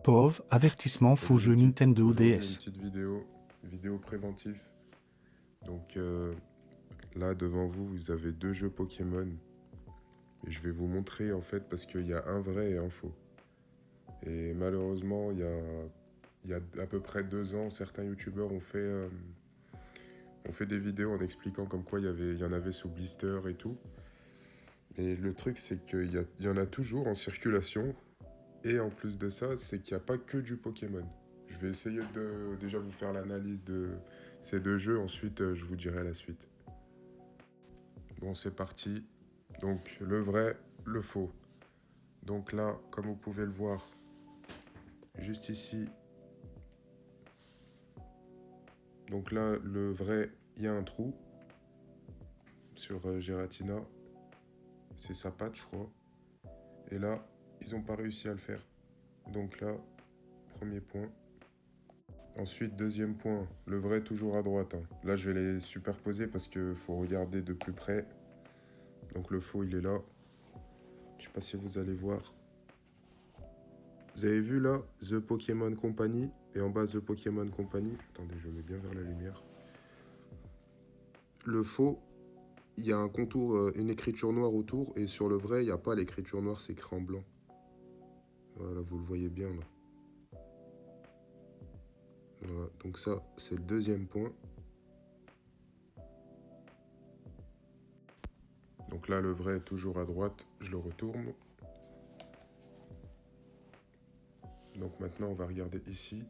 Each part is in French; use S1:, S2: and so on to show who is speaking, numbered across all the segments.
S1: POV, avertissement faux jeu Nintendo
S2: Aujourd'hui, une
S1: DS.
S2: petite vidéo préventif. Donc là, devant vous, vous avez deux jeux Pokémon. Et je vais vous montrer en fait parce qu'il y a un vrai et un faux. Et malheureusement, il y a à peu près 2 ans, certains youtubeurs ont fait des vidéos en expliquant comme quoi il y en avait sous blister et tout. Et le truc, c'est qu'il y en a toujours en circulation. Et en plus de ça, c'est qu'il n'y a pas que du Pokémon. Je vais essayer de déjà vous faire l'analyse de ces deux jeux, ensuite je vous dirai la suite. Bon, c'est parti. Donc le vrai, le faux. Donc là, comme vous pouvez le voir, juste ici. Donc là, le vrai, il y a un trou sur Giratina. C'est sa patte, je crois. Et là, ils n'ont pas réussi à le faire. Donc là, premier point. Ensuite, deuxième point, le vrai toujours à droite, hein. Là, je vais les superposer parce qu'il faut regarder de plus près. Donc le faux, il est là. Je sais pas si vous allez voir. Vous avez vu là, The Pokémon Company. Et en bas, The Pokémon Company. Attendez, je mets bien vers la lumière. Le faux, il y a un contour, une écriture noire autour. Et sur le vrai, il n'y a pas l'écriture noire, c'est écrit en blanc. Voilà, vous le voyez bien là. Voilà, donc ça, c'est le deuxième point. Donc là, le vrai est toujours à droite. Je le retourne. Donc maintenant, on va regarder ici.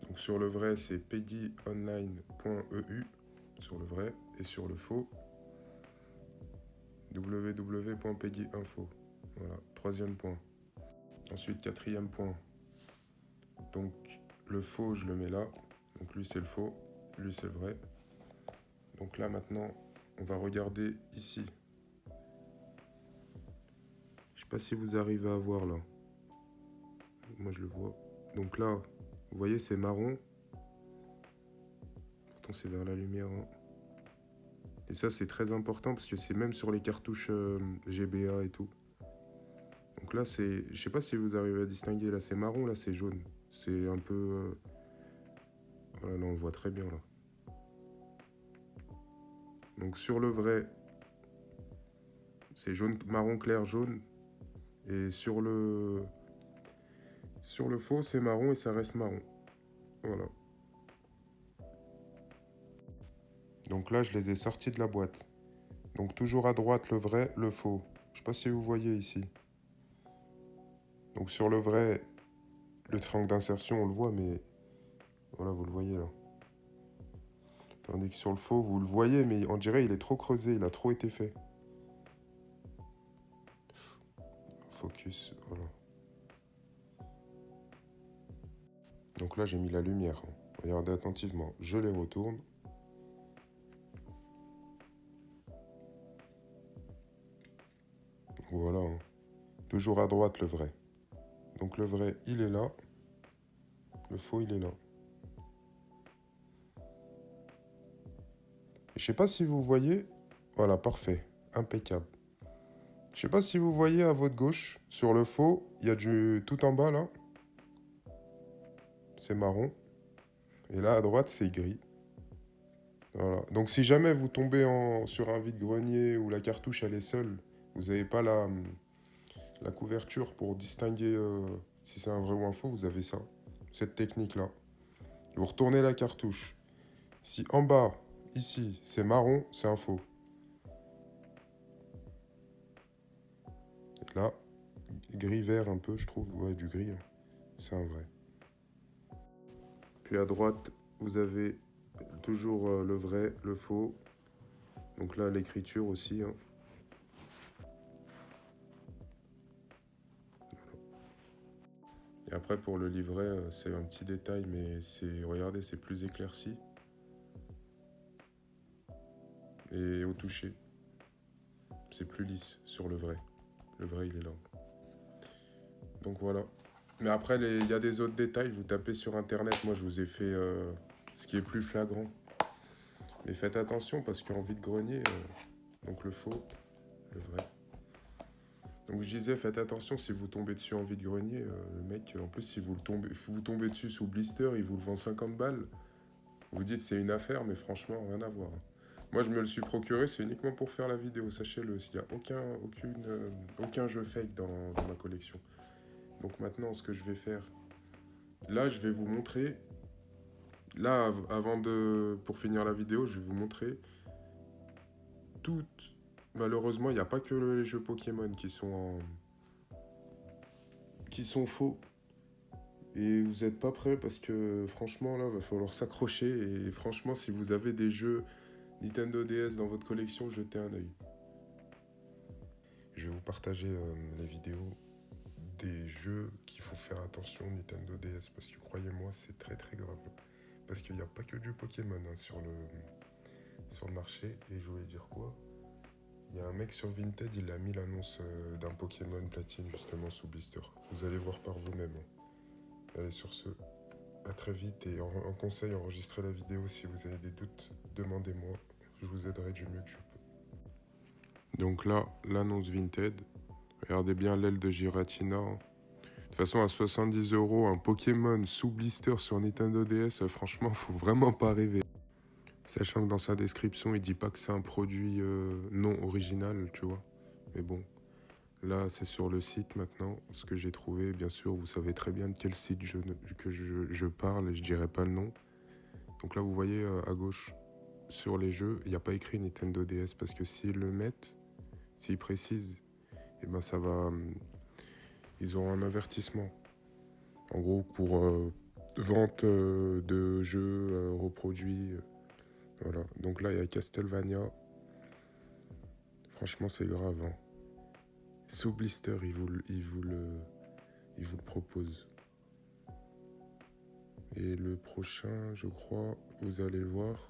S2: Donc sur le vrai, c'est peggyonline.eu sur le vrai. Et sur le faux, www.peggyinfo. Voilà, troisième point. Ensuite, quatrième point. Donc le faux, je le mets là. Donc lui, c'est le faux. Lui, c'est le vrai. Donc là, maintenant, on va regarder ici. Je sais pas si vous arrivez à voir là. Moi, je le vois. Donc là, vous voyez, c'est marron. Pourtant, c'est vers la lumière, hein. Et ça, c'est très important parce que c'est même sur les cartouches GBA et tout. Donc là, c'est... Je sais pas si vous arrivez à distinguer. Là, c'est marron, là, c'est jaune. C'est un peu... Voilà, là, on le voit très bien, là. Donc sur le vrai, c'est jaune, marron clair, jaune. Et sur le faux, c'est marron et ça reste marron. Voilà. Donc là, je les ai sortis de la boîte. Donc toujours à droite, le vrai, le faux. Je sais pas si vous voyez ici. Donc sur le vrai, le triangle d'insertion, on le voit, mais... Voilà, vous le voyez là. Tandis que sur le faux, vous le voyez, mais on dirait il est trop creusé, il a trop été fait. Focus, voilà. Donc là, j'ai mis la lumière. Regardez attentivement. Je les retourne. Voilà, hein. Toujours à droite, le vrai. Donc le vrai, il est là. Le faux, il est là. Je sais pas si vous voyez. Voilà, parfait. Impeccable. Je sais pas si vous voyez à votre gauche, sur le faux, il y a du tout en bas là. C'est marron. Et là, à droite, c'est gris. Voilà. Donc si jamais vous tombez sur un vide-grenier où la cartouche elle est seule, vous n'avez pas la couverture pour distinguer si c'est un vrai ou un faux, vous avez ça. Cette technique-là. Vous retournez la cartouche. Si en bas, ici, c'est marron, c'est un faux. Et là, gris-vert un peu, je trouve. Ouais, du gris. Hein. C'est un vrai. Puis à droite, vous avez toujours le vrai, le faux. Donc là, l'écriture aussi. Hein. Et après, pour le livret, c'est un petit détail, mais regardez, c'est plus éclairci. Et au toucher, c'est plus lisse sur le vrai. Le vrai, il est là. Donc voilà. Mais après, il y a des autres détails. Vous tapez sur Internet. Moi, je vous ai fait ce qui est plus flagrant. Mais faites attention parce qu'en vide-grenier, donc le faux, le vrai. Donc je disais, faites attention si vous tombez dessus en vide-grenier. Le mec, en plus, si vous tombez dessus sous blister, il vous le vend 50 balles. Vous dites c'est une affaire, mais franchement, rien à voir. Moi, je me le suis procuré, c'est uniquement pour faire la vidéo, sachez-le. Il n'y a aucun jeu fake dans ma collection. Donc maintenant, ce que je vais faire, là, je vais vous montrer. Là, pour finir la vidéo, je vais vous montrer toutes. Malheureusement, il n'y a pas que les jeux Pokémon qui sont faux. Et vous n'êtes pas prêts parce que franchement, là, va falloir s'accrocher. Et franchement, si vous avez des jeux Nintendo DS dans votre collection, jetez un œil. Je vais vous partager les vidéos des jeux qu'il faut faire attention Nintendo DS parce que croyez-moi, c'est très très grave. Parce qu'il n'y a pas que du Pokémon hein, sur le marché. Et je voulais dire quoi? Il y a un mec sur Vinted, il a mis l'annonce d'un Pokémon Platine justement sous blister. Vous allez voir par vous-même. Allez, sur ce, à très vite et en conseil, enregistrez la vidéo si vous avez des doutes, demandez-moi, je vous aiderai du mieux que je peux. Donc là, l'annonce Vinted, regardez bien l'aile de Giratina. De toute façon, à 70 €, un Pokémon sous blister sur Nintendo DS, franchement, faut vraiment pas rêver. Sachant que dans sa description, il dit pas que c'est un produit non original, tu vois. Mais bon, là, c'est sur le site maintenant, ce que j'ai trouvé. Bien sûr, vous savez très bien de quel site je parle et je dirai pas le nom. Donc là, vous voyez à gauche, sur les jeux, il n'y a pas écrit Nintendo DS parce que s'ils le mettent, s'ils précisent, eh ben ça va... ils auront un avertissement. En gros, pour vente de jeux reproduits. Voilà. Donc là, il y a Castlevania. Franchement, c'est grave. Hein. Sous blister, il vous le propose. Et le prochain, je crois, vous allez le voir.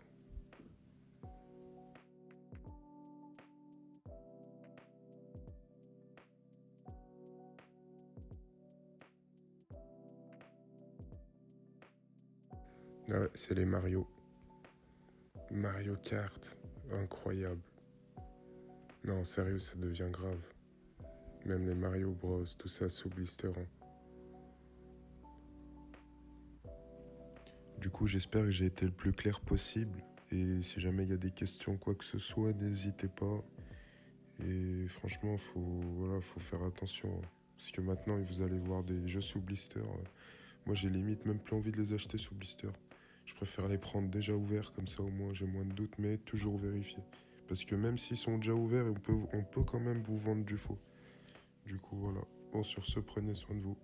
S2: Ah ouais, c'est les Mario. Mario Kart. Incroyable. Non, sérieux, ça devient grave. Même les Mario Bros, tout ça sous blister. Hein. Du coup, j'espère que j'ai été le plus clair possible. Et si jamais il y a des questions, quoi que ce soit, n'hésitez pas. Et franchement, faut faire attention. Hein. Parce que maintenant, vous allez voir des jeux sous blister. Moi, j'ai limite même plus envie de les acheter sous blister. Je préfère les prendre déjà ouverts, comme ça au moins j'ai moins de doutes, mais toujours vérifier. Parce que même s'ils sont déjà ouverts, on peut quand même vous vendre du faux. Du coup, voilà. Bon, sur ce, prenez soin de vous.